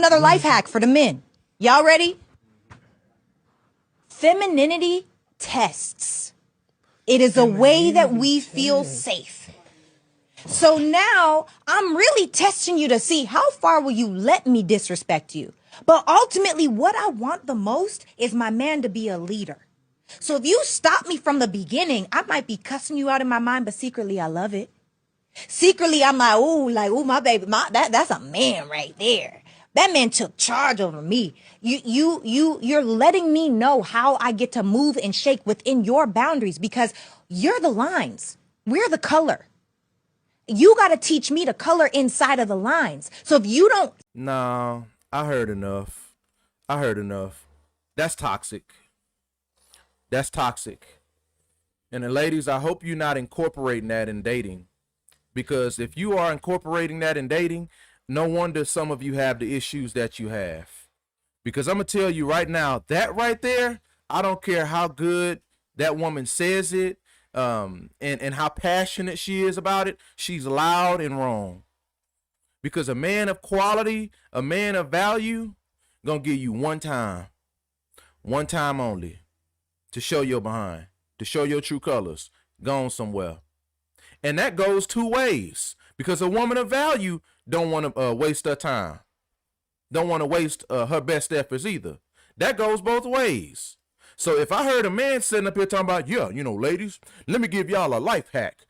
Another life hack for the men. Y'all ready? Femininity tests. It is a way that we feel safe. So now I'm really testing you to see how far will you let me disrespect you. But ultimately, what I want the most is my man to be a leader. So if you stop me from the beginning, I might be cussing you out in my mind, but secretly I love it. Secretly, I'm like, my baby, that's a man right there. That man took charge over me. You're letting me know how I get to move and shake within your boundaries because you're the lines. We're the color. You got to teach me to color inside of the lines. So if you don't. No, I heard enough. That's toxic. That's toxic. And the ladies, I hope you're not incorporating that in dating. Because if you are incorporating that in dating, no wonder some of you have the issues that you have. Because I'm going to tell you right now, that right there, I don't care how good that woman says it, and how passionate she is about it, she's loud and wrong. Because a man of quality, a man of value, gonna give you one time only, to show your behind, to show your true colors, gone somewhere. And that goes two ways, because a woman of value don't want to waste her time, don't want to waste her best efforts either. That goes both ways. So if I heard a man sitting up here talking about, yeah, ladies, let me give y'all a life hack,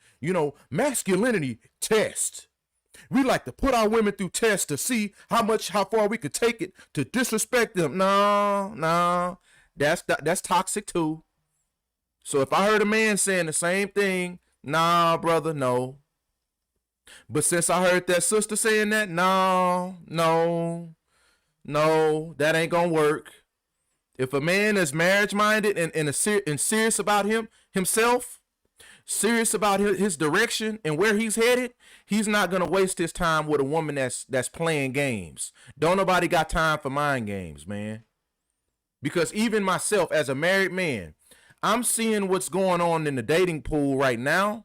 masculinity test. We like to put our women through tests to see how far we could take it to disrespect them. No, that's toxic too. So if I heard a man saying the same thing, nah, brother, no. But since I heard that sister saying that, no, that ain't gonna work. If a man is marriage-minded and serious about himself, serious about his direction and where he's headed, he's not gonna waste his time with a woman that's playing games. Don't nobody got time for mind games, man. Because even myself, as a married man, I'm seeing what's going on in the dating pool right now.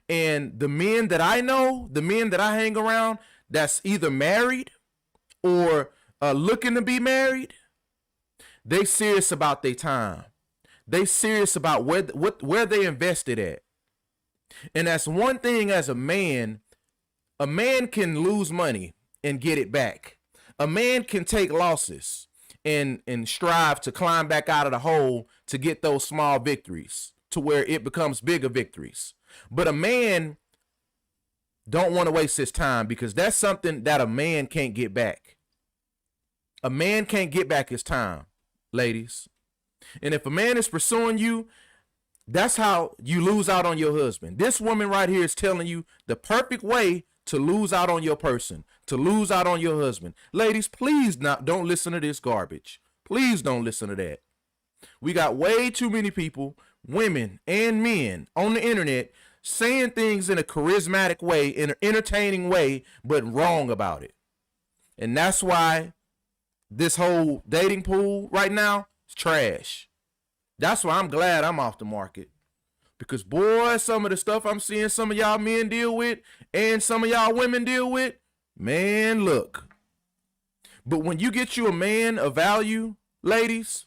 And the men that I know, the men that I hang around, that's either married or looking to be married, they serious about their time. They serious about where they invested at. And that's one thing as a man can lose money and get it back. A man can take losses and strive to climb back out of the hole to get those small victories to where it becomes bigger victories. But a man don't want to waste his time, because that's something that a man can't get back. A man can't get back his time, ladies. And if a man is pursuing you, that's how you lose out on your husband. This woman right here is telling you the perfect way to lose out on your person, to lose out on your husband. Ladies, please don't listen to this garbage. Please don't listen to that. We got way too many people, women and men, on the internet saying things in a charismatic way, in an entertaining way, but wrong about it. And that's why this whole dating pool right now is trash. That's why I'm glad I'm off the market. Because, boy, some of the stuff I'm seeing some of y'all men deal with and some of y'all women deal with, man, look. But when you get you a man of value, ladies,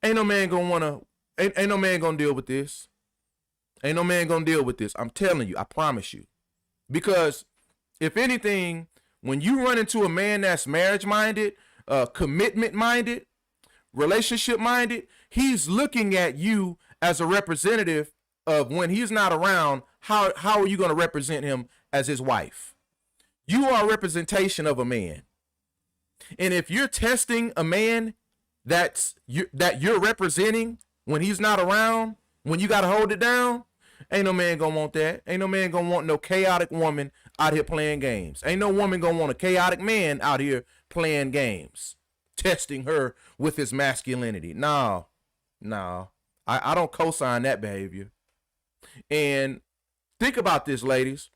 ain't no man gonna deal with this. Ain't no man gonna deal with this. I'm telling you, I promise you. Because if anything, when you run into a man that's marriage-minded, commitment-minded, relationship-minded, he's looking at you as a representative of, when he's not around, how are you going to represent him as his wife? You are a representation of a man. And if you're testing a man that you're representing when he's not around, when you got to hold it down, ain't no man gonna want that. Ain't no man gonna want no chaotic woman out here playing games. Ain't no woman gonna want a chaotic man out here playing games, testing her with his masculinity. No, I don't co-sign that behavior. And think about this, ladies.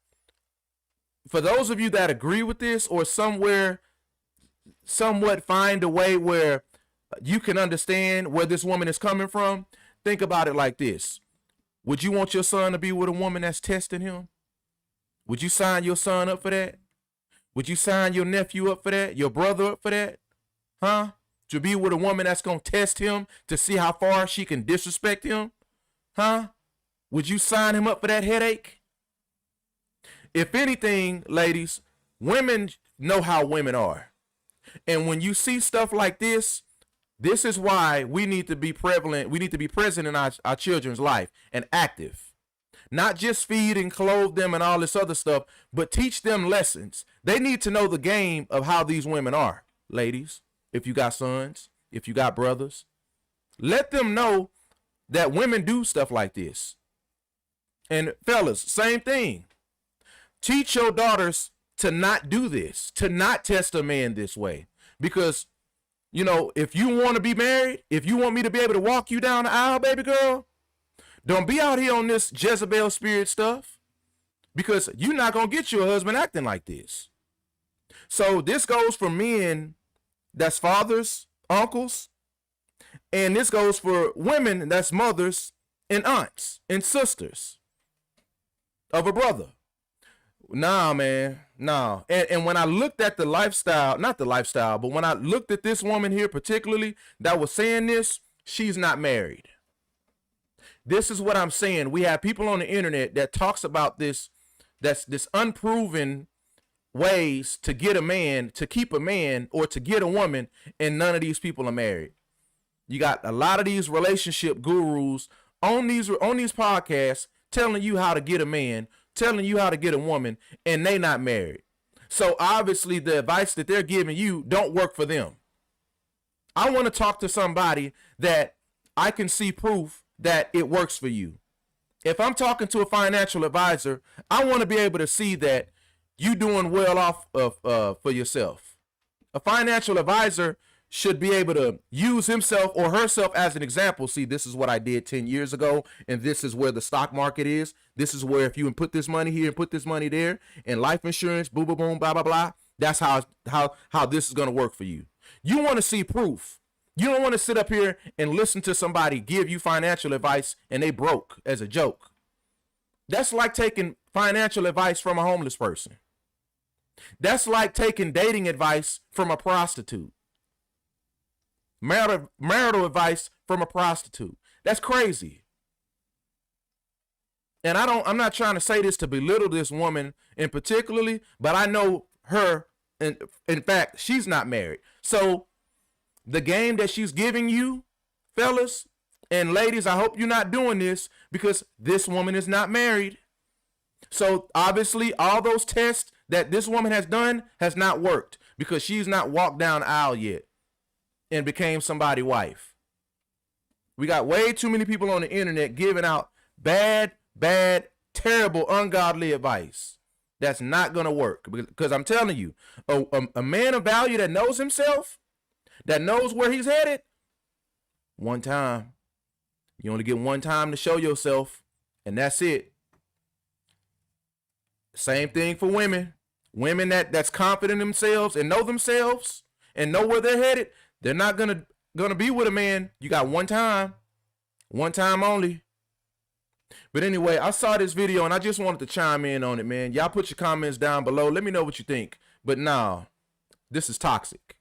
For those of you that agree with this, or somewhat find a way where you can understand where this woman is coming from, think about it like this. Would you want your son to be with a woman that's testing him? Would you sign your son up for that? Would you sign your nephew up for that? Your brother up for that? Huh? To be with a woman that's going to test him to see how far she can disrespect him? Huh? Would you sign him up for that headache? If anything, ladies, women know how women are. And when you see stuff like this is why we need to be prevalent. We need to be present in our children's life and active. Not just feed and clothe them and all this other stuff, but teach them lessons. They need to know the game of how these women are, ladies. If you got sons, if you got brothers, let them know that women do stuff like this. And fellas, same thing. Teach your daughters to not do this, to not test a man this way. Because, you know, if you want to be married, if you want me to be able to walk you down the aisle, baby girl, don't be out here on this Jezebel spirit stuff, because you're not going to get your husband acting like this. So this goes for men that's fathers, uncles, and this goes for women that's mothers and aunts and sisters of a brother. Nah, man, nah. And when I looked at the lifestyle, not the lifestyle, but when I looked at this woman here particularly that was saying this, she's not married. This is what I'm saying. We have people on the internet that talks about this, that's this unproven ways to get a man, to keep a man, or to get a woman, and none of these people are married. You got a lot of these relationship gurus on these podcasts telling you how to get a man, telling you how to get a woman, and they not married. So obviously the advice that they're giving you don't work for them. I want to talk to somebody that I can see proof that it works for you. If I'm talking to a financial advisor, I want to be able to see that you doing well off of for yourself. A financial advisor should be able to use himself or herself as an example. See, this is what I did 10 years ago, and this is where the stock market is. This is where if you put this money here and put this money there, and life insurance, boom, boom, boom, blah, blah, blah. That's how this is going to work for you. You want to see proof. You don't want to sit up here and listen to somebody give you financial advice and they broke as a joke. That's like taking financial advice from a homeless person. That's like taking dating advice from a prostitute. Marital advice from a prostitute. That's crazy. And I'm not trying to say this to belittle this woman in particularly, but I know her, and in fact, she's not married. So the game that she's giving you, fellas and ladies, I hope you're not doing this, because this woman is not married. So obviously all those tests that this woman has done has not worked, because she's not walked down the aisle yet and became somebody's wife. We got way too many people on the internet giving out bad, terrible, ungodly advice that's not going to work. Because I'm telling you, a man of value that knows himself, that knows where he's headed, one time. You only get one time to show yourself, and that's it. Same thing for women. Women that's confident in themselves and know themselves and know where they're headed, they're not gonna be with a man. You got one time only. But anyway, I saw this video and I just wanted to chime in on it, man. Y'all put your comments down below. Let me know what you think. But nah, this is toxic.